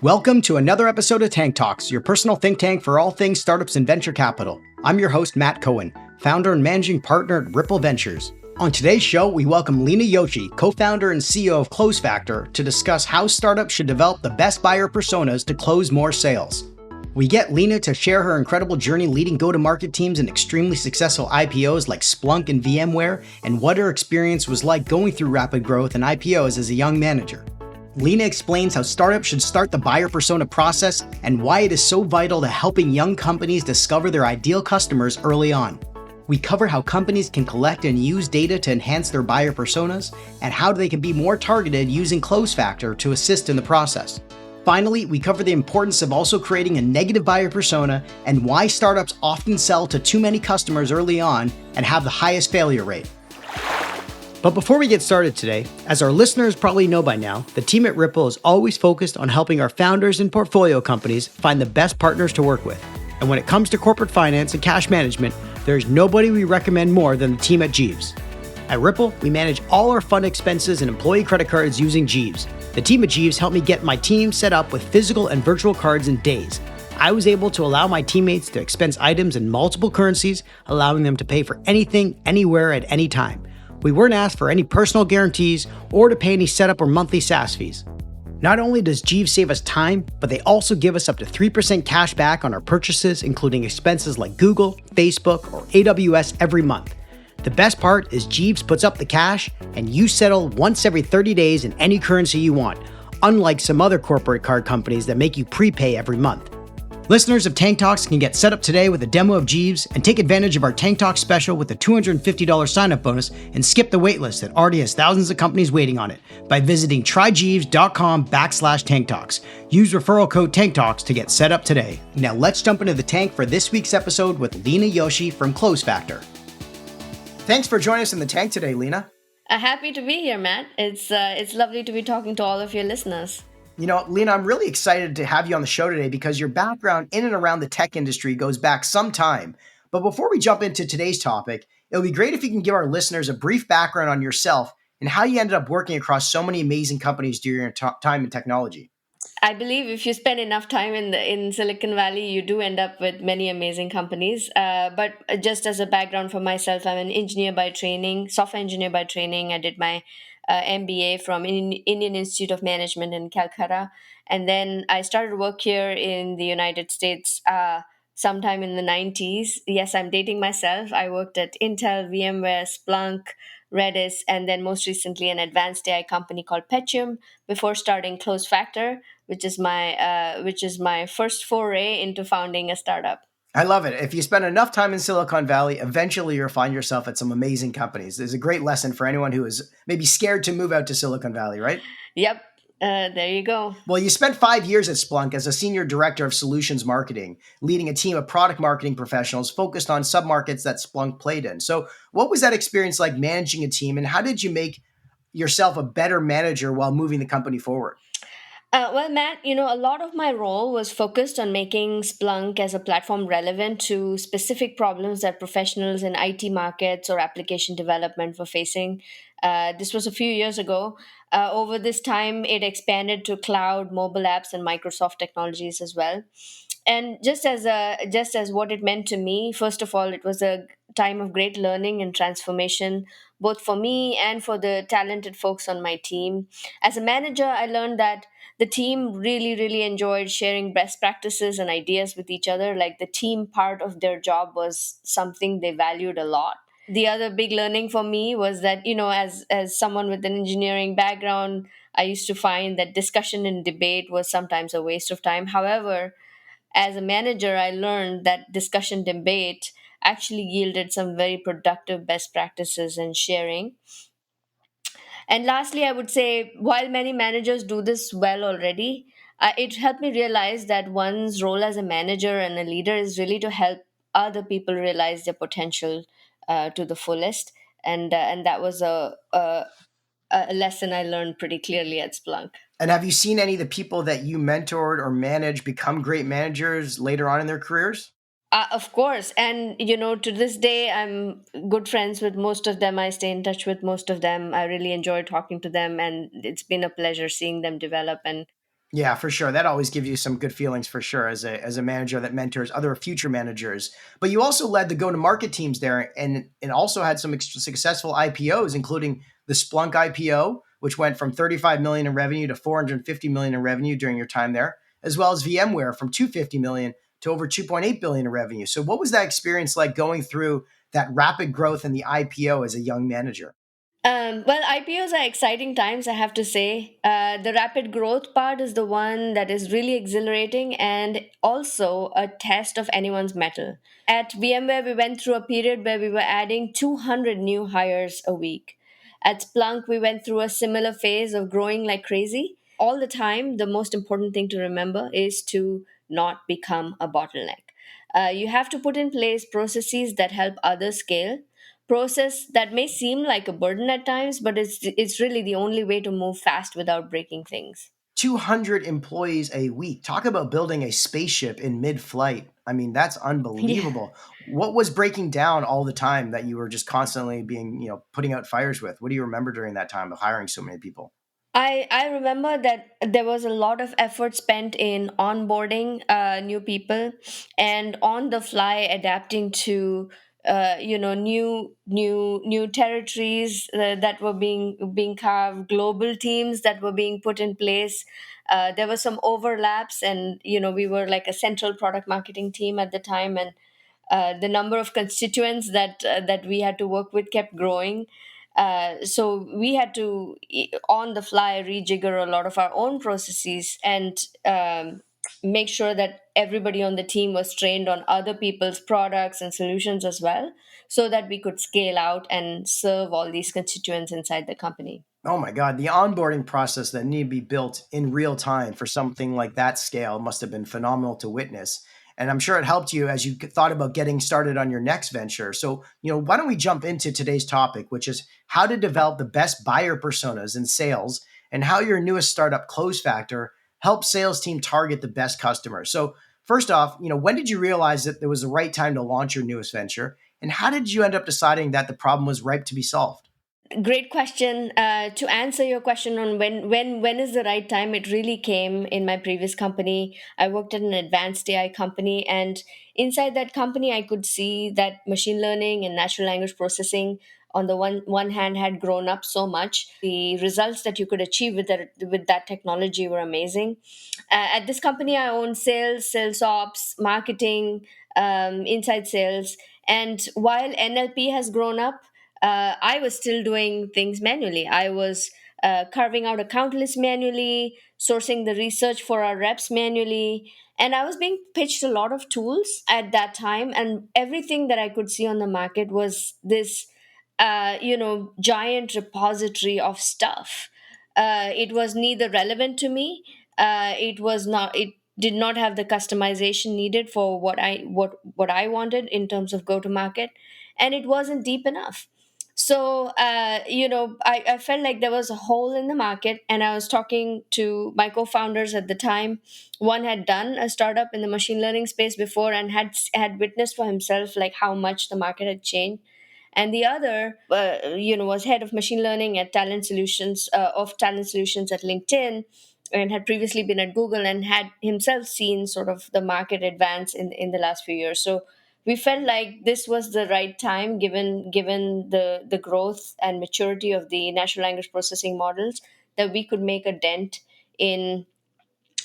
Welcome to another episode of Tank Talks, your personal think tank for all things startups and venture capital. I'm your host, Matt Cohen, founder and managing partner at Ripple Ventures. On today's show, we welcome Leena Joshi, co-founder and CEO of CloseFactor, to discuss how startups should develop the best buyer personas to close more sales. We get Leena to share her incredible journey leading go-to-market teams in extremely successful IPOs like Splunk and VMware, and what her experience was like going through rapid growth and IPOs as a young manager. Leena explains how startups should start the buyer persona process and why it is so vital to helping young companies discover their ideal customers early on. We cover how companies can collect and use data to enhance their buyer personas and how they can be more targeted using CloseFactor to assist in the process. Finally, we cover the importance of also creating a negative buyer persona and why startups often sell to too many customers early on and have the highest failure rate. But before we get started today, as our listeners probably know by now, the team at Ripple is always focused on helping our founders and portfolio companies find the best partners to work with. And when it comes to corporate finance and cash management, there's nobody we recommend more than the team at Jeeves. At Ripple, we manage all our fund expenses and employee credit cards using Jeeves. The team at Jeeves helped me get my team set up with physical and virtual cards in days. I was able to allow my teammates to expense items in multiple currencies, allowing them to pay for anything, anywhere, at any time. We weren't asked for any personal guarantees or to pay any setup or monthly SaaS fees. Not only does Jeeves save us time, but they also give us up to 3% cash back on our purchases, including expenses like Google, Facebook, or AWS every month. The best part is Jeeves puts up the cash and you settle once every 30 days in any currency you want, unlike some other corporate card companies that make you prepay every month. Listeners of Tank Talks can get set up today with a demo of Jeeves and take advantage of our Tank Talks special with a $250 sign-up bonus and skip the waitlist that already has thousands of companies waiting on it by visiting tryjeeves.com/Tank Talks. Use referral code Tank Talks to get set up today. Now let's jump into the tank for this week's episode with Leena Joshi from CloseFactor. Thanks for joining us in the tank today, Leena. Happy to be here, Matt. It's lovely to be talking to all of your listeners. You know, Leena, I'm really excited to have you on the show today because your background in and around the tech industry goes back some time. But before we jump into today's topic, it would be great if you can give our listeners a brief background on yourself and how you ended up working across so many amazing companies during your time in technology. I believe if you spend enough time in Silicon Valley, you do end up with many amazing companies. But just as a background for myself, I'm an engineer by training, software engineer by training. I did my MBA from Indian Institute of Management in Calcutta. And then I started work here in the United States sometime in the 90s. Yes, I'm dating myself. I worked at Intel, VMware, Splunk, Redis, and then most recently an advanced AI company called Petuum before starting CloseFactor, which is my first foray into founding a startup. I love it. If you spend enough time in Silicon Valley, eventually you'll find yourself at some amazing companies. There's a great lesson for anyone who is maybe scared to move out to Silicon Valley, right? Yep. There you go. Well, you spent 5 years at Splunk as a senior director of solutions marketing, leading a team of product marketing professionals focused on submarkets that Splunk played in. So what was that experience like managing a team, and how did you make yourself a better manager while moving the company forward? Well, Matt, a lot of my role was focused on making Splunk as a platform relevant to specific problems that professionals in IT markets or application development were facing. This was a few years ago. Over this time, it expanded to cloud, mobile apps, and Microsoft technologies as well. And just as what it meant to me, first of all, it was a time of great learning and transformation, both for me and for the talented folks on my team. As a manager, I learned that the team really, really enjoyed sharing best practices and ideas with each other. Like the team part of their job was something they valued a lot. The other big learning for me was that, as someone with an engineering background, I used to find that discussion and debate was sometimes a waste of time. However, as a manager, I learned that discussion debate actually yielded some very productive best practices and sharing. And lastly, I would say while many managers do this well already, it helped me realize that one's role as a manager and a leader is really to help other people realize their potential to the fullest. And that was a lesson I learned pretty clearly at Splunk. And have you seen any of the people that you mentored or managed become great managers later on in their careers? Of course. And, to this day, I'm good friends with most of them. I stay in touch with most of them. I really enjoy talking to them. And it's been a pleasure seeing them develop and Yeah, for sure. That always gives you some good feelings for sure as a manager that mentors other future managers. But you also led the go-to-market teams there and also had some successful IPOs, including the Splunk IPO, which went from 35 million in revenue to 450 million in revenue during your time there, as well as VMware from 250 million to over 2.8 billion in revenue. So what was that experience like going through that rapid growth in the IPO as a young manager? Well, IPOs are exciting times, I have to say. The rapid growth part is the one that is really exhilarating and also a test of anyone's mettle. At VMware, we went through a period where we were adding 200 new hires a week. At Splunk, we went through a similar phase of growing like crazy. All the time, the most important thing to remember is to not become a bottleneck. You have to put in place processes that help others scale, process that may seem like a burden at times, but it's really the only way to move fast without breaking things. 200 employees a week. Talk about building a spaceship in mid-flight. I mean, that's Yeah. unbelievable. What was breaking down all the time that you were just constantly being, putting out fires with? What do you remember during that time of hiring so many people? I remember that there was a lot of effort spent in onboarding new people and on the fly adapting to new territories that were being carved, global teams that were being put in place. There were some overlaps, and we were like a central product marketing team at the time, and the number of constituents that we had to work with kept growing. So we had to on the fly rejigger a lot of our own processes and make sure that everybody on the team was trained on other people's products and solutions as well, so that we could scale out and serve all these constituents inside the company. Oh my God, the onboarding process that needed to be built in real time for something like that scale must have been phenomenal to witness. And I'm sure it helped you as you thought about getting started on your next venture. So, why don't we jump into today's topic, which is how to develop the best buyer personas in sales and how your newest startup, CloseFactor, helps sales team target the best customers. So, first off, when did you realize that it was the right time to launch your newest venture? And how did you end up deciding that the problem was ripe to be solved? Great question. To answer your question on when is the right time, it really came in my previous company. I worked at an advanced AI company, and inside that company, I could see that machine learning and natural language processing, on the one hand, had grown up so much. The results that you could achieve with that technology were amazing. At this company, I own sales, sales ops, marketing, inside sales, and while NLP has grown up, I was still doing things manually. I was carving out account lists manually, sourcing the research for our reps manually, and I was being pitched a lot of tools at that time. And everything that I could see on the market was this, giant repository of stuff. It was neither relevant to me. It was not. It did not have the customization needed for what I wanted in terms of go to market, and it wasn't deep enough. So I felt like there was a hole in the market, and I was talking to my co-founders at the time. One had done a startup in the machine learning space before and had witnessed for himself like how much the market had changed, and the other was head of machine learning at talent solutions at LinkedIn, and had previously been at Google and had himself seen sort of the market advance in the last few years. So we felt like this was the right time, given the growth and maturity of the natural language processing models, that we could make a dent in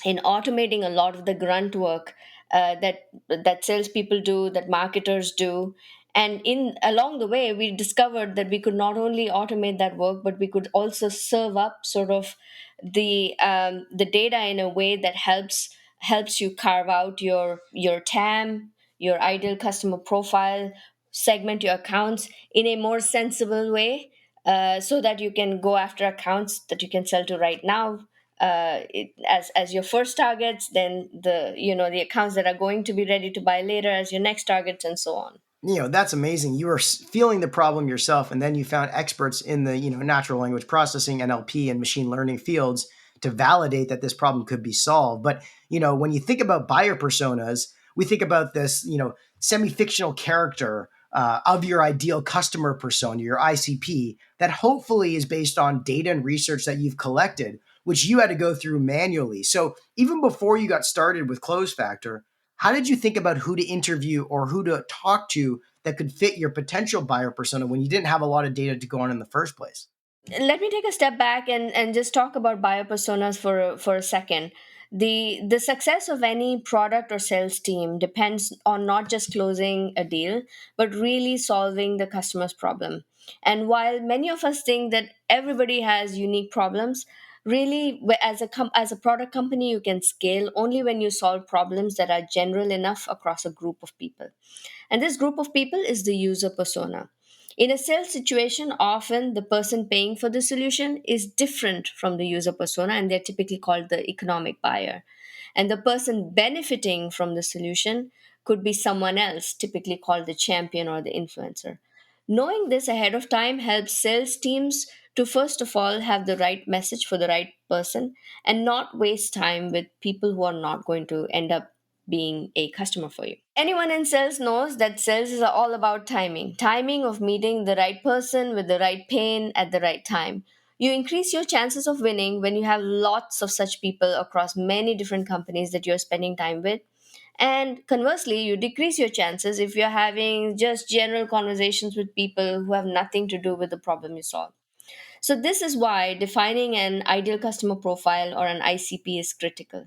automating a lot of the grunt work that salespeople do, that marketers do. And in along the way, we discovered that we could not only automate that work, but we could also serve up sort of the data in a way that helps you carve out your TAM, your ideal customer profile, segment your accounts in a more sensible way, so that you can go after accounts that you can sell to right now, as your first targets, then the accounts that are going to be ready to buy later as your next targets, and so on. That's amazing. You were feeling the problem yourself, and then you found experts in the natural language processing, NLP, and machine learning fields to validate that this problem could be solved. But when you think about buyer personas, we think about this semi-fictional character of your ideal customer persona, your ICP, that hopefully is based on data and research that you've collected, which you had to go through manually. So even before you got started with CloseFactor, how did you think about who to interview or who to talk to that could fit your potential buyer persona when you didn't have a lot of data to go on in the first place? Let me take a step back and just talk about buyer personas for a second. The success of any product or sales team depends on not just closing a deal, but really solving the customer's problem. And while many of us think that everybody has unique problems, really as a product company you can scale only when you solve problems that are general enough across a group of people. And this group of people is the user persona. In a sales situation, often the person paying for the solution is different from the user persona, and they're typically called the economic buyer. And the person benefiting from the solution could be someone else, typically called the champion or the influencer. Knowing this ahead of time helps sales teams to first of all have the right message for the right person and not waste time with people who are not going to end up being a customer for you. Anyone in sales knows that sales is all about timing of meeting the right person with the right pain at the right time. You increase your chances of winning when you have lots of such people across many different companies that you're spending time with. And conversely, you decrease your chances if you're having just general conversations with people who have nothing to do with the problem you solve. So, this is why defining an ideal customer profile or an ICP is critical.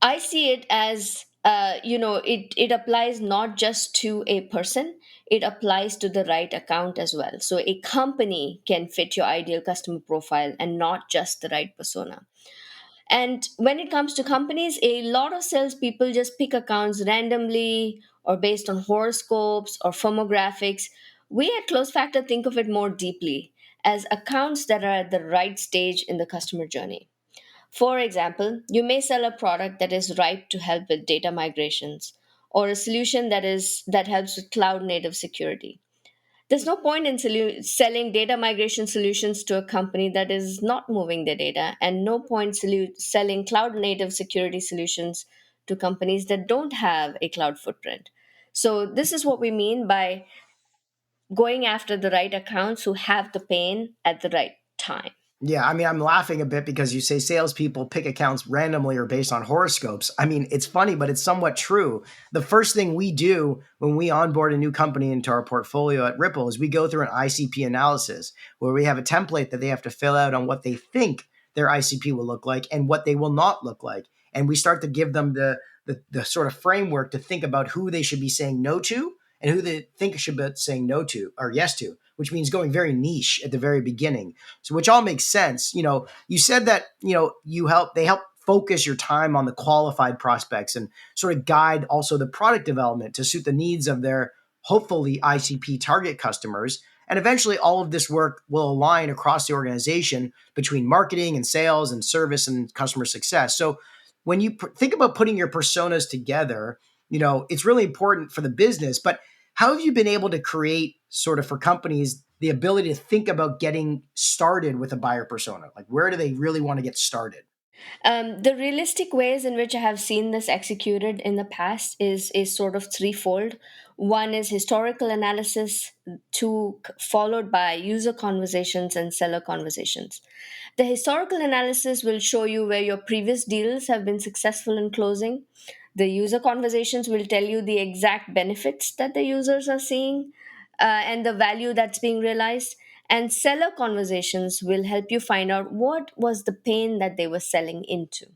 I see it as it applies not just to a person, it applies to the right account as well. So a company can fit your ideal customer profile and not just the right persona. And when it comes to companies, a lot of salespeople just pick accounts randomly or based on horoscopes or firmographics. We at CloseFactor think of it more deeply as accounts that are at the right stage in the customer journey. For example, you may sell a product that is ripe to help with data migrations or a solution that helps with cloud native security. There's no point in selling data migration solutions to a company that is not moving their data, and no point selling cloud native security solutions to companies that don't have a cloud footprint. So, this is what we mean by going after the right accounts who have the pain at the right time. Yeah, I mean, I'm laughing a bit because you say salespeople pick accounts randomly or based on horoscopes. I mean, it's funny, but it's somewhat true. The first thing we do when we onboard a new company into our portfolio at Ripple is we go through an ICP analysis where we have a template that they have to fill out on what they think their ICP will look like and what they will not look like. And we start to give them the sort of framework to think about who they should be saying no to and who they think should be saying no to or yes to, which means going very niche at the very beginning. So which all makes sense. You said that, they help focus your time on the qualified prospects and sort of guide also the product development to suit the needs of their hopefully ICP target customers. And eventually all of this work will align across the organization between marketing and sales and service and customer success. So when you think about putting your personas together, it's really important for the business, but how have you been able to create sort of for companies the ability to think about getting started with a buyer persona? Like, where do they really want to get started? The realistic ways in which I have seen this executed in the past is sort of threefold. One is historical analysis, two followed by user conversations and seller conversations. The historical analysis will show you where your previous deals have been successful in closing. The user conversations will tell you the exact benefits that the users are seeing and the value that's being realized. And seller conversations will help you find out what was the pain that they were selling into.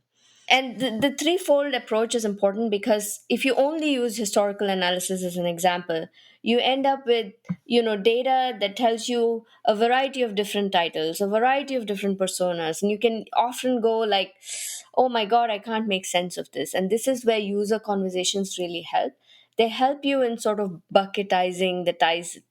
And the threefold approach is important because if you only use historical analysis as an example, you end up with data that tells you a variety of different titles, a variety of different personas, and you can often go like, oh my god, I can't make sense of this. And this is where user conversations really help. They help you in sort of bucketizing the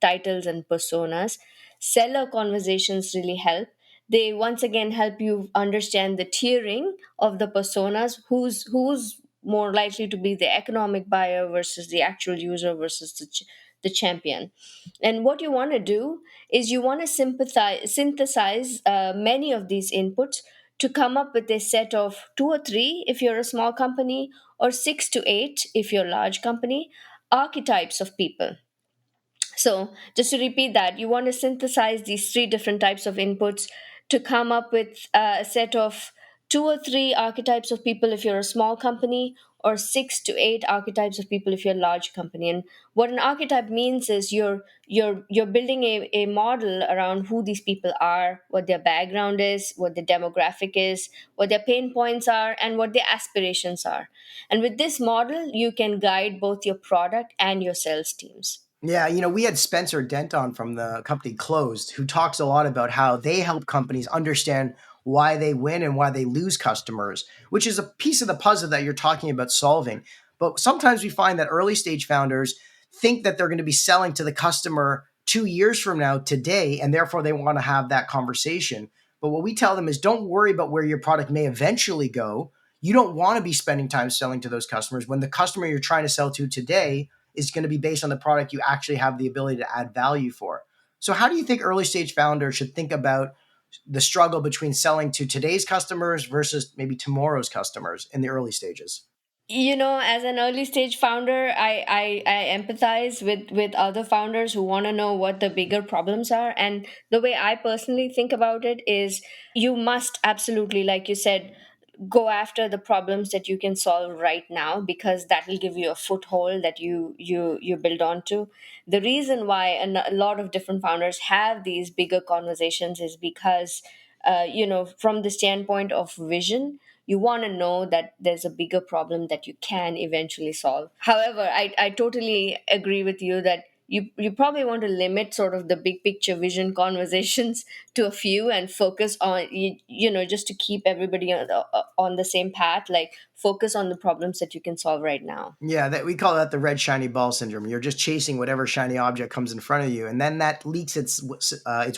titles and personas. Seller conversations really help. They once again help you understand the tiering of the personas, who's more likely to be the economic buyer versus the actual user versus the champion. And what you want to do is you want to synthesize many of these inputs to come up with a set of two or three if you're a small company, or six to eight if you're a large company, archetypes of people. So, just to repeat that, you want to synthesize these three different types of inputs to come up with a set of two or three archetypes of people if you're a small company, or six to eight archetypes of people if you're a large company. And what an archetype means is you're building a model around who these people are, what their background is, what their demographic is, what their pain points are, and what their aspirations are. And with this model, you can guide both your product and your sales teams. Yeah, we had Spencer Dent on from the company Closed, who talks a lot about how they help companies understand why they win and why they lose customers, which is a piece of the puzzle that you're talking about solving. But sometimes we find that early stage founders think that they're going to be selling to the customer 2 years from now today, and therefore they want to have that conversation. But what we tell them is don't worry about where your product may eventually go. You don't want to be spending time selling to those customers when the customer you're trying to sell to today is going to be based on the product you actually have the ability to add value for. So, how do you think early stage founders should think about the struggle between selling to today's customers versus maybe tomorrow's customers in the early stages? As an early stage founder, I empathize with other founders who want to know what the bigger problems are. And the way I personally think about it is you must absolutely, like you said, go after the problems that you can solve right now, because that will give you a foothold that you build onto. The reason why a lot of different founders have these bigger conversations is because from the standpoint of vision, you want to know that there's a bigger problem that you can eventually solve. However, I totally agree with you that you probably want to limit sort of the big picture vision conversations to a few and focus on just to keep everybody on the same path, like focus on the problems that you can solve right now. Yeah, that we call that the red shiny ball syndrome. You're just chasing whatever shiny object comes in front of you, and then that leaks its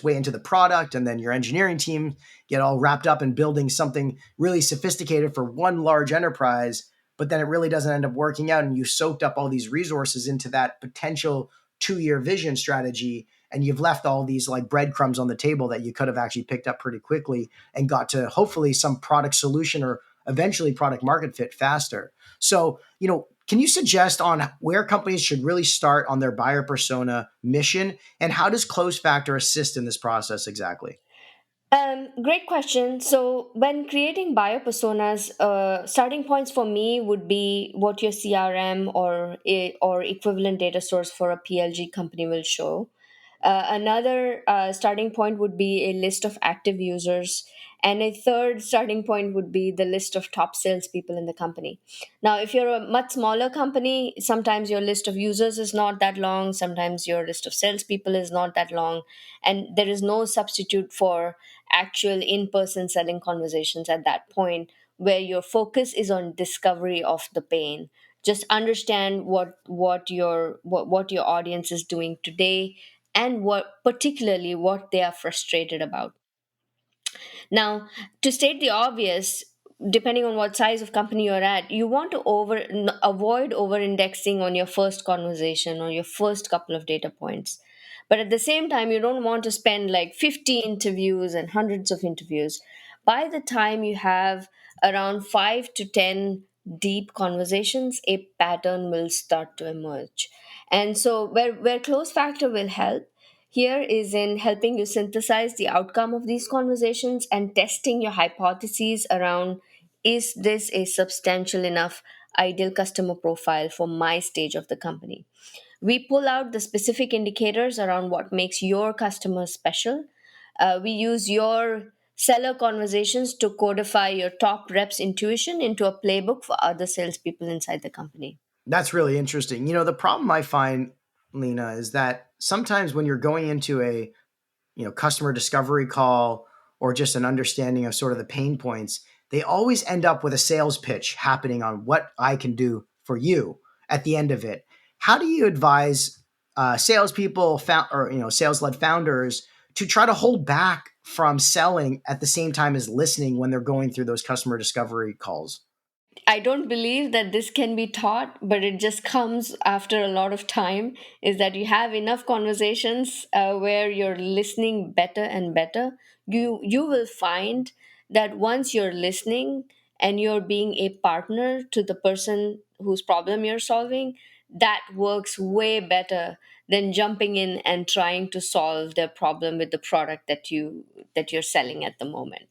way into the product, and then your engineering team get all wrapped up in building something really sophisticated for one large enterprise, but then it really doesn't end up working out, and you soaked up all these resources into that potential 2 year vision strategy, and you've left all these like breadcrumbs on the table that you could have actually picked up pretty quickly and got to hopefully some product solution or eventually product market fit faster. So, can you suggest on where companies should really start on their buyer persona mission, and how does CloseFactor assist in this process exactly? Great question. So, when creating buyer personas, starting points for me would be what your CRM or equivalent data source for a PLG company will show. Another starting point would be a list of active users, and a third starting point would be the list of top salespeople in the company. Now, if you're a much smaller company, sometimes your list of users is not that long, sometimes your list of salespeople is not that long, and there is no substitute for actual in person selling conversations at that point, where your focus is on discovery of the pain. Just understand what your audience is doing today, and what particularly what they are frustrated about. Now, to state the obvious, depending on what size of company you're at, you want to avoid over indexing on your first conversation or your first couple of data points. But at the same time, you don't want to spend like 50 interviews and hundreds of interviews. By the time you have around 5 to 10 deep conversations, a pattern will start to emerge. And so where close factor will help here is in helping you synthesize the outcome of these conversations and testing your hypotheses around, is this a substantial enough ideal customer profile for my stage of the company? We pull out the specific indicators around what makes your customers special. We use your seller conversations to codify your top reps' intuition into a playbook for other salespeople inside the company. That's really interesting. The problem I find, Lena, is that sometimes when you're going into a customer discovery call or just an understanding of sort of the pain points, they always end up with a sales pitch happening on what I can do for you at the end of it. How do you advise salespeople or sales led founders to try to hold back from selling at the same time as listening when they're going through those customer discovery calls? I don't believe that this can be taught, but it just comes after a lot of time. Is that you have enough conversations where you're listening better and better. You will find that once you're listening and you're being a partner to the person whose problem you're solving, that works way better than jumping in and trying to solve their problem with the product that you're selling at the moment,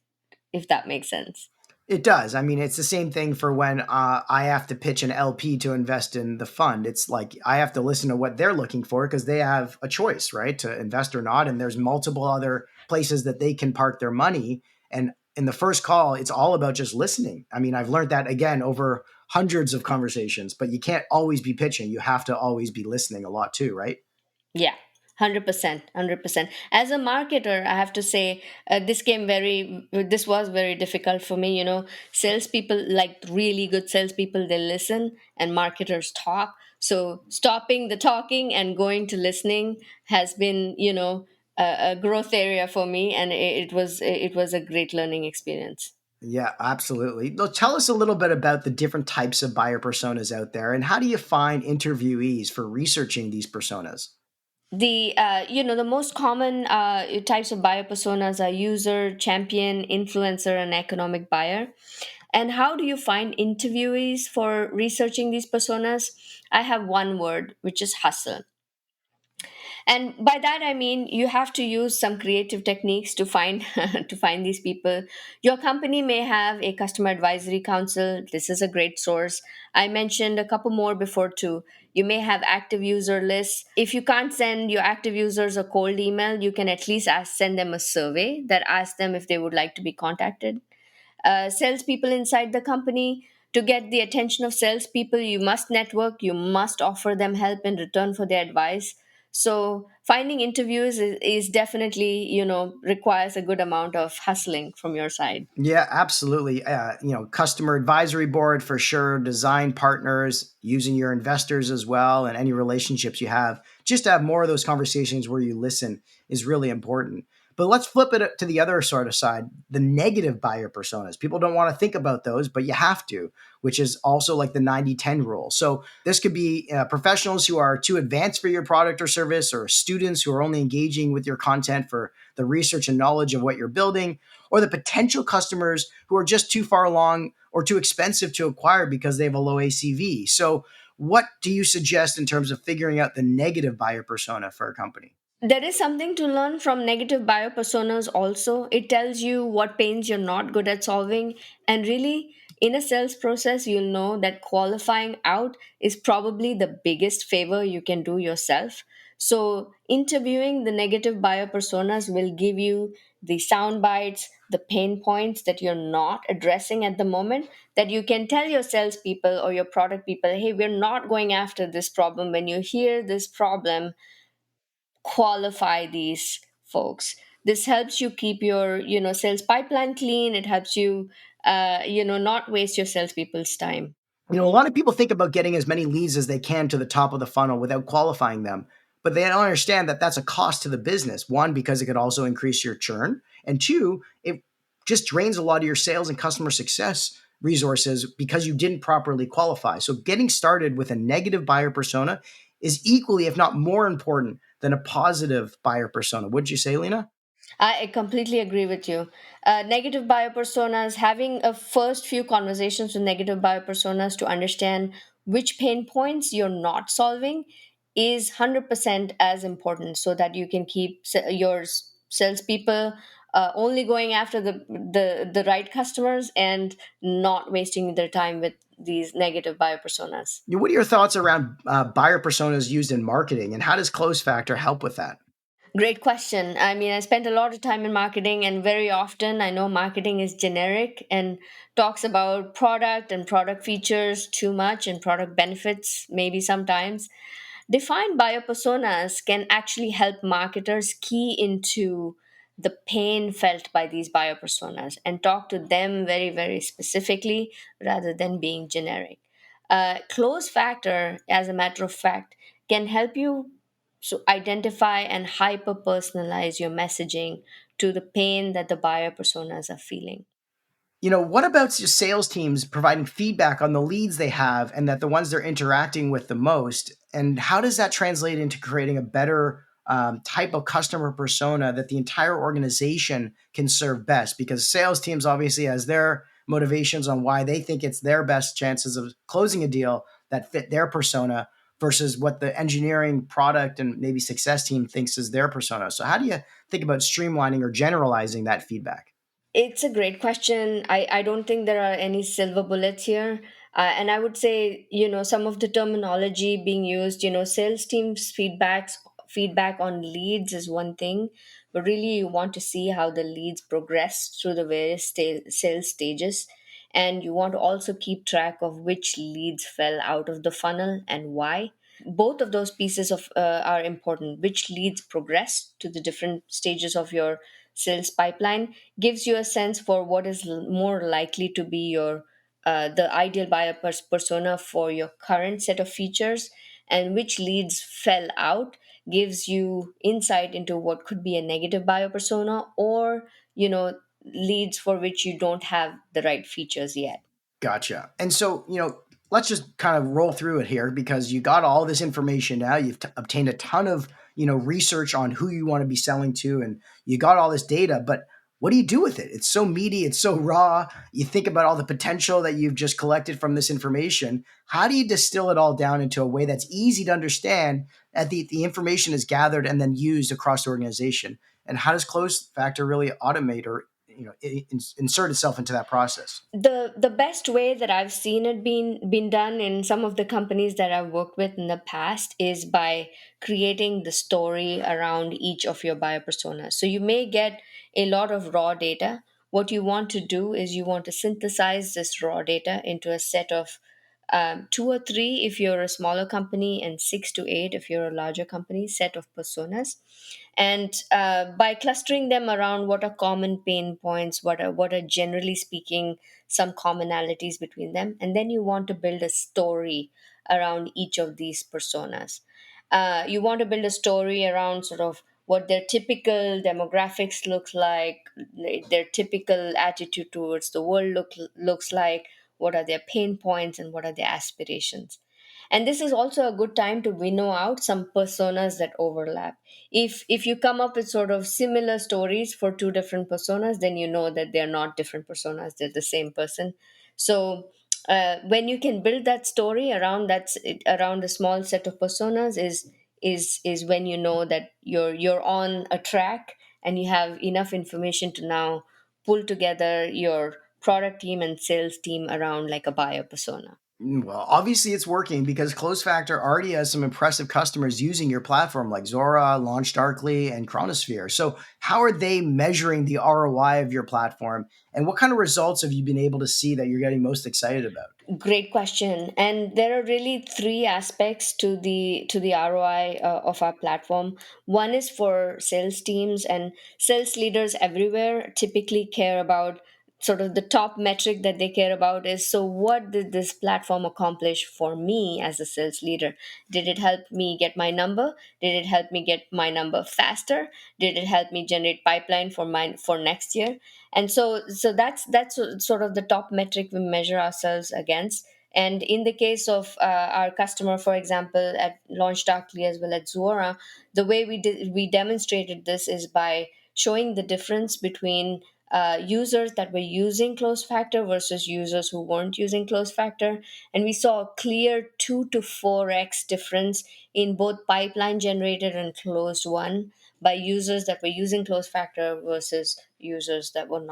if that makes sense. It does. I mean, it's the same thing for when I have to pitch an LP to invest in the fund. It's like I have to listen to what they're looking for because they have a choice, right, to invest or not. And there's multiple other places that they can park their money. And in the first call, it's all about just listening. I mean, I've learned that again over hundreds of conversations, but you can't always be pitching. You have to always be listening a lot too, right? Yeah, 100%, 100%. As a marketer, I have to say, this was very difficult for me. Salespeople, like really good salespeople, they listen and marketers talk. So stopping the talking and going to listening has been, a growth area for me, and it was a great learning experience. Yeah, absolutely. Now, tell us a little bit about the different types of buyer personas out there and how do you find interviewees for researching these personas? The most common types of buyer personas are user, champion, influencer, and economic buyer. And how do you find interviewees for researching these personas? I have one word, which is hustle. And by that I mean you have to use some creative techniques to find to find these people. Your company may have a customer advisory council. This is a great source. I mentioned a couple more before too. You may have active user lists. If you can't send your active users a cold email, you can at least send them a survey that asks them if they would like to be contacted. Salespeople inside the company. To get the attention of salespeople, you must network, you must offer them help in return for their advice. So finding interviews is definitely, requires a good amount of hustling from your side. Yeah, absolutely. Customer advisory board for sure, design partners, using your investors as well, and any relationships you have. Just to have more of those conversations where you listen is really important. But let's flip it to the other sort of side, the negative buyer personas. People don't want to think about those, but you have to, which is also like the 90-10 rule. So this could be professionals who are too advanced for your product or service, or students who are only engaging with your content for the research and knowledge of what you're building, or the potential customers who are just too far along or too expensive to acquire because they have a low ACV. So, what do you suggest in terms of figuring out the negative buyer persona for a company? There is something to learn from negative bio personas also. It tells you what pains you're not good at solving. And really, in a sales process, you'll know that qualifying out is probably the biggest favor you can do yourself. So, interviewing the negative bio personas will give you the sound bites, the pain points that you're not addressing at the moment, that you can tell your salespeople or your product people, hey, we're not going after this problem. When you hear this problem, qualify these folks. This helps you keep your sales pipeline clean. It helps you not waste your salespeople's time. A lot of people think about getting as many leads as they can to the top of the funnel without qualifying them, but they don't understand that that's a cost to the business. One, because it could also increase your churn, and two, it just drains a lot of your sales and customer success resources because you didn't properly qualify. So getting started with a negative buyer persona is equally, if not more important than a positive buyer persona. Wouldn't you say, Lena? I completely agree with you. Negative buyer personas, having a first few conversations with negative buyer personas to understand which pain points you're not solving is 100% as important, so that you can keep your salespeople only going after the right customers and not wasting their time with these negative buyer personas. What are your thoughts around buyer personas used in marketing, and how does CloseFactor help with that? Great question. I mean, I spent a lot of time in marketing, and very often I know marketing is generic and talks about product and product features too much and product benefits, maybe sometimes. Defined buyer personas can actually help marketers key into the pain felt by these buyer personas and talk to them very, very specifically rather than being generic. Close factor, as a matter of fact, can help you identify and hyper personalize your messaging to the pain that the buyer personas are feeling. What about your sales teams providing feedback on the leads they have and that the ones they're interacting with the most? And how does that translate into creating a better type of customer persona that the entire organization can serve best? Because sales teams obviously has their motivations on why they think it's their best chances of closing a deal that fit their persona. versus what the engineering, product, and maybe success team thinks is their persona. So how do you think about streamlining or generalizing that feedback? It's a great question. I don't think there are any silver bullets here. And I would say, some of the terminology being used, sales teams feedback on leads is one thing, but really you want to see how the leads progress through the various sales stages. And you want to also keep track of which leads fell out of the funnel and why. Both of those pieces are important. Which leads progress to the different stages of your sales pipeline gives you a sense for what is more likely to be your the ideal buyer persona for your current set of features, and which leads fell out gives you insight into what could be a negative buyer persona, or leads for which you don't have the right features yet. Gotcha. And so, let's just kind of roll through it here because you got all this information now. You've obtained a ton of, research on who you want to be selling to, and you got all this data, but what do you do with it? It's so meaty, it's so raw. You think about all the potential that you've just collected from this information. How do you distill it all down into a way that's easy to understand that the information is gathered and then used across the organization? And how does Close Factor really automate or, insert itself into that process? The best way that I've seen it being done in some of the companies that I've worked with in the past is by creating the story around each of your buyer personas. So you may get a lot of raw data. What you want to do is you want to synthesize this raw data into a set of two or three if you're a smaller company, and six to eight if you're a larger company, set of personas. And by clustering them around what are common pain points, what are generally speaking some commonalities between them, and then you want to build a story around each of these personas. You want to build a story around sort of what their typical demographics look like, their typical attitude towards the world looks like, what are their pain points, and what are their aspirations. And this is also a good time to winnow out some personas that overlap. If you come up with sort of similar stories for two different personas, then you know that they're not different personas, they're the same person. So when you can build that story around a small set of personas is when you know that you're on a track, and you have enough information to now pull together your product team and sales team around like a buyer persona. Well, obviously it's working because CloseFactor already has some impressive customers using your platform like Zora, LaunchDarkly, and Chronosphere. So, how are they measuring the ROI of your platform? And what kind of results have you been able to see that you're getting most excited about? Great question. And there are really three aspects to the ROI of our platform. One is for sales teams, and sales leaders everywhere typically care about sort of the top metric that they care about is, so what did this platform accomplish for me as a sales leader? Did it help me get my number? Did it help me get my number faster? Did it help me generate pipeline for next year? And so that's sort of the top metric we measure ourselves against. And in the case of our customer, for example, at LaunchDarkly as well as Zuora, the way we demonstrated this is by showing the difference between users that were using CloseFactor versus users who weren't using CloseFactor. And we saw a clear 2 to 4x difference in both pipeline generated and closed one by users that were using CloseFactor versus users that were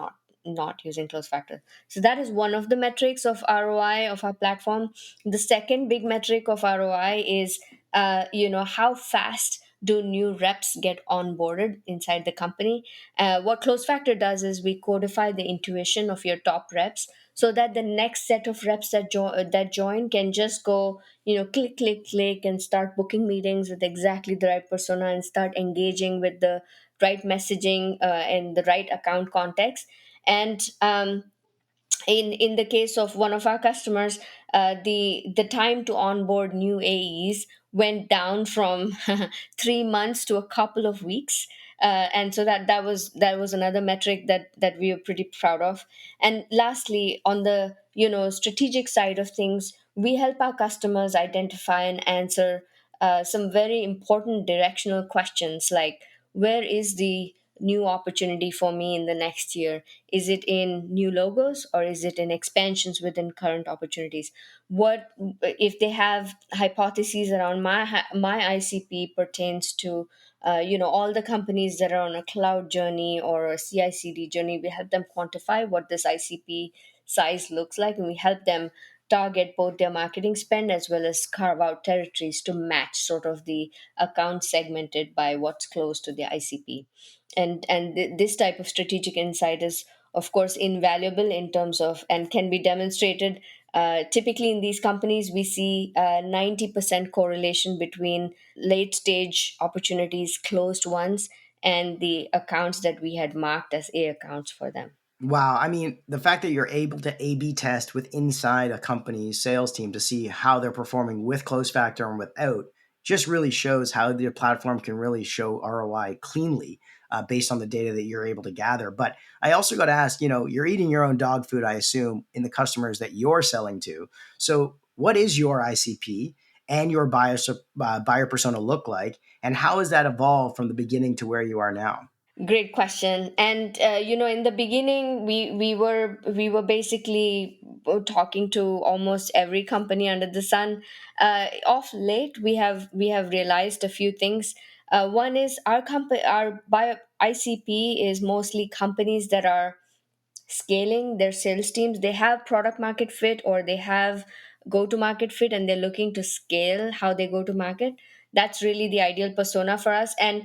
not using CloseFactor. So that is one of the metrics of ROI of our platform. The second big metric of ROI is, how fast do new reps get onboarded inside the company. What CloseFactor does is we codify the intuition of your top reps so that the next set of reps that join can just go, click, click, click, and start booking meetings with exactly the right persona and start engaging with the right messaging and the right account context. And in the case of one of our customers, the time to onboard new AEs went down from 3 months to a couple of weeks. And so that was another metric that we are pretty proud of. And lastly, on the strategic side of things, we help our customers identify and answer some very important directional questions, like where is new opportunity for me in the next year? Is it in new logos, or is it in expansions within current opportunities? What if they have hypotheses around my ICP pertains to all the companies that are on a cloud journey or a CI/CD journey? We help them quantify what this ICP size looks like, and we help them target both their marketing spend as well as carve out territories to match sort of the account segmented by what's close to the ICP. This type of strategic insight is of course invaluable in terms of, and can be demonstrated. Typically in these companies we see 90% correlation between late stage opportunities, closed ones, and the accounts that we had marked as A accounts for them. Wow. I mean, the fact that you're able to A B test with inside a company's sales team to see how they're performing with CloseFactor and without just really shows how your platform can really show ROI cleanly based on the data that you're able to gather. But I also got to ask, you're eating your own dog food, I assume, in the customers that you're selling to. So, what is your ICP and your buyer persona look like? And how has that evolved from the beginning to where you are now? Great question. And in the beginning, we were basically talking to almost every company under the sun. Of late, we have realized a few things. One is our bio ICP is mostly companies that are scaling their sales teams. They have product market fit, or they have go to market fit, and they're looking to scale how they go to market. That's really the ideal persona for us, and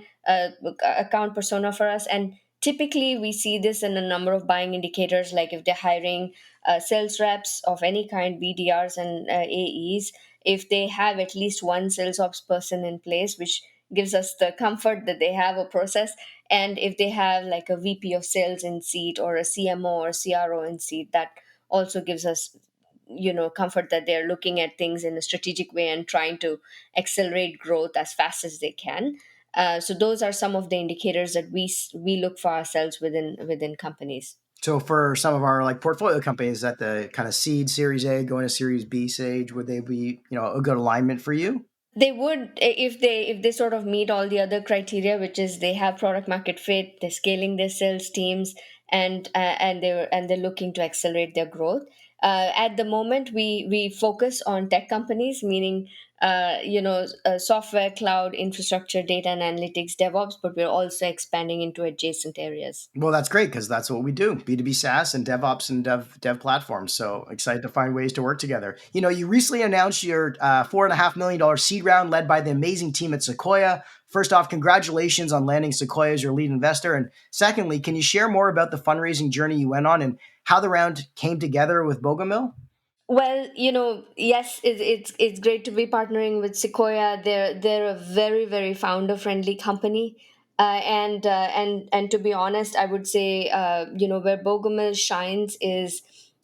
account persona for us. And typically we see this in a number of buying indicators, like if they're hiring sales reps of any kind, BDRs and AEs, if they have at least one sales ops person in place, which gives us the comfort that they have a process. And if they have like a VP of sales in seat, or a CMO or CRO in seat, that also gives us comfort that they're looking at things in a strategic way and trying to accelerate growth as fast as they can. So those are some of the indicators that we look for ourselves within companies. So for some of our like portfolio companies at the kind of seed Series A going to Series B stage, would they be, a good alignment for you? They would, if they sort of meet all the other criteria, which is they have product market fit, they're scaling their sales teams, and they're looking to accelerate their growth. At the moment, we focus on tech companies, meaning software, cloud, infrastructure, data and analytics, DevOps, but we're also expanding into adjacent areas. Well, that's great because that's what we do, B2B SaaS and DevOps and dev platforms. So excited to find ways to work together. You recently announced your $4.5 million seed round led by the amazing team at Sequoia. First off, congratulations on landing Sequoia as your lead investor. And secondly, can you share more about the fundraising journey you went on and how the round came together with Bogomil? Well, yes, it's great to be partnering with Sequoia. They're a very very founder friendly company, and to be honest, I would say where Bogomil shines is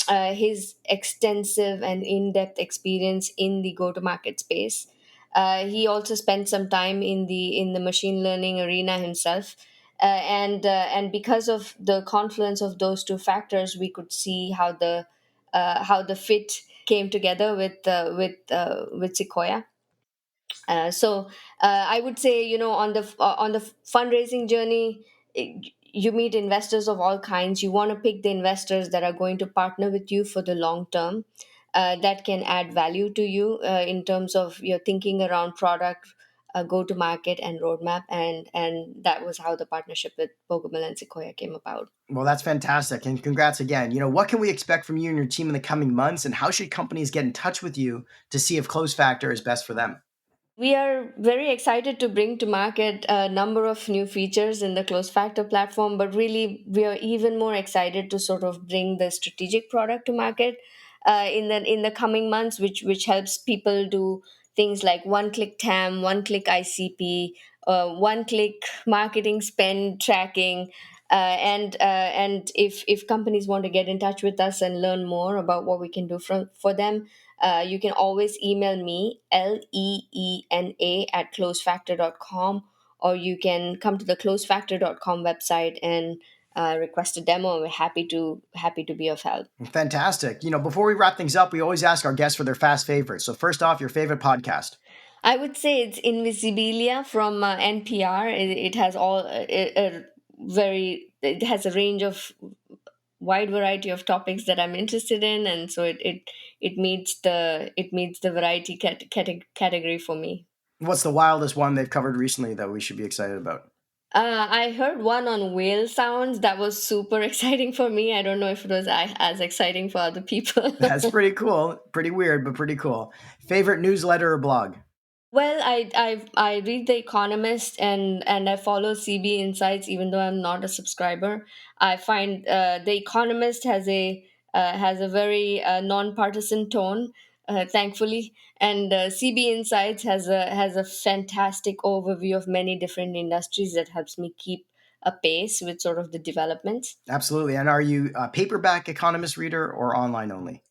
his extensive and in depth experience in the go to market space. He also spent some time in the machine learning arena himself. And because of the confluence of those two factors, we could see how the fit came together with Sequoia. I would say, on the fundraising journey, you meet investors of all kinds. You want to pick the investors that are going to partner with you for the long term, that can add value to you in terms of your thinking around product, go to market, and roadmap. And that was how the partnership with Bogomil and Sequoia came about. Well, that's fantastic. And congrats again. What can we expect from you and your team in the coming months? And how should companies get in touch with you to see if CloseFactor is best for them? We are very excited to bring to market a number of new features in the CloseFactor platform, but really we are even more excited to sort of bring the strategic product to market in the coming months, which helps people do things like one-click TAM, one-click ICP, one-click marketing spend tracking. And if companies want to get in touch with us and learn more about what we can do for them, you can always email me, Leena at closefactor.com, or you can come to the closefactor.com website and request a demo. We're happy to be of help. Fantastic. Before we wrap things up, we always ask our guests for their fast favorites. So, first off, your favorite podcast. I would say it's Invisibilia from NPR. It has all it has a range of wide variety of topics that I'm interested in, and so it meets the variety category for me. What's the wildest one they've covered recently that we should be excited about? I heard one on whale sounds that was super exciting for me. I don't know if it was as exciting for other people. That's pretty cool. Pretty weird, but pretty cool. Favorite newsletter or blog? Well, I read The Economist, and I follow CB Insights even though I'm not a subscriber. I find The Economist has a very nonpartisan tone, thankfully, and CB Insights has a fantastic overview of many different industries that helps me keep a pace with sort of the developments. Absolutely. And are you a paperback Economist reader or online only?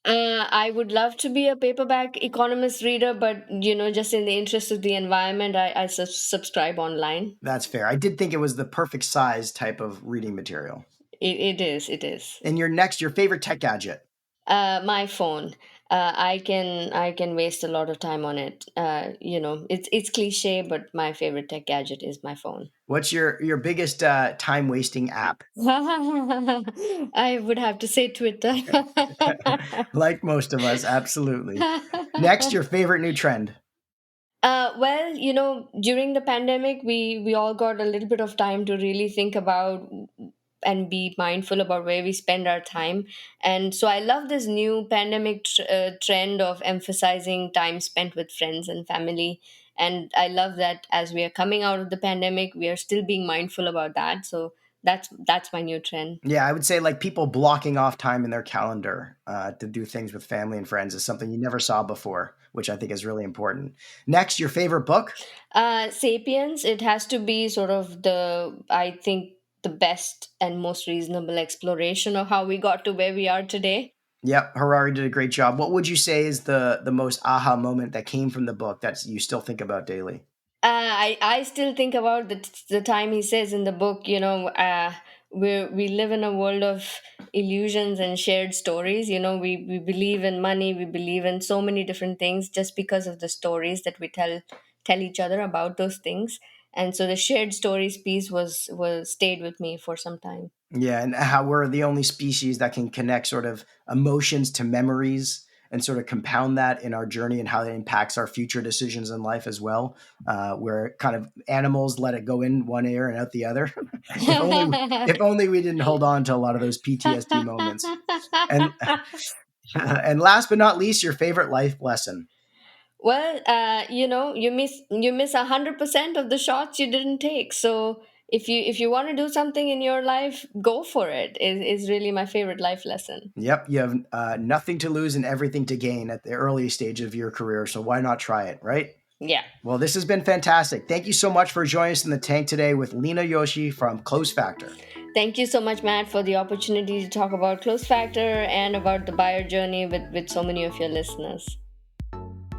I would love to be a paperback Economist reader, but just in the interest of the environment, I subscribe online. That's fair. I did think it was the perfect size type of reading material. It is. It is. And your favorite tech gadget? My phone. I can waste a lot of time on it. It's cliche, but my favorite tech gadget is my phone. What's your biggest time wasting app? I would have to say Twitter. Like most of us, absolutely. Next, your favorite new trend? Well, during the pandemic, we all got a little bit of time to really think about and be mindful about where we spend our time. And so I love this new pandemic trend of emphasizing time spent with friends and family. And I love that as we are coming out of the pandemic, we are still being mindful about that. So that's my new trend. Yeah, I would say like people blocking off time in their calendar to do things with family and friends is something you never saw before, which I think is really important. Next, your favorite book? Sapiens, it has to be sort of I think, the best and most reasonable exploration of how we got to where we are today. Yep, Harari did a great job. What would you say is the most aha moment that came from the book that you still think about daily? I still think about the time he says in the book, we live in a world of illusions and shared stories. We believe in money, we believe in so many different things just because of the stories that we tell each other about those things. And so the shared stories piece was stayed with me for some time. Yeah, and how we're the only species that can connect sort of emotions to memories and sort of compound that in our journey and how that impacts our future decisions in life as well. Where kind of animals let it go in one ear and out the other. If only we didn't hold on to a lot of those PTSD moments. And and last but not least, your favorite life lesson. Well, you miss 100% of the shots you didn't take. So if you want to do something in your life, go for it. Is really my favorite life lesson. Yep, you have nothing to lose and everything to gain at the early stage of your career. So why not try it, right? Yeah. Well, this has been fantastic. Thank you so much for joining us in the tank today with Leena Joshi from CloseFactor. Thank you so much, Matt, for the opportunity to talk about CloseFactor and about the buyer journey with so many of your listeners.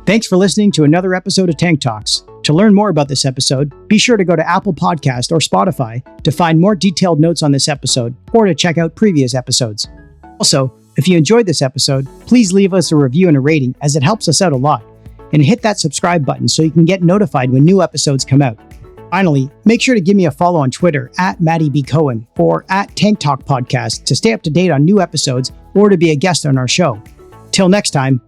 Thanks for listening to another episode of Tank Talks. To learn more about this episode, be sure to go to Apple Podcast or Spotify to find more detailed notes on this episode or to check out previous episodes. Also, if you enjoyed this episode, please leave us a review and a rating as it helps us out a lot. And hit that subscribe button so you can get notified when new episodes come out. Finally, make sure to give me a follow on Twitter @MattyBCohen or @Tank Talk Podcast to stay up to date on new episodes or to be a guest on our show. Till next time,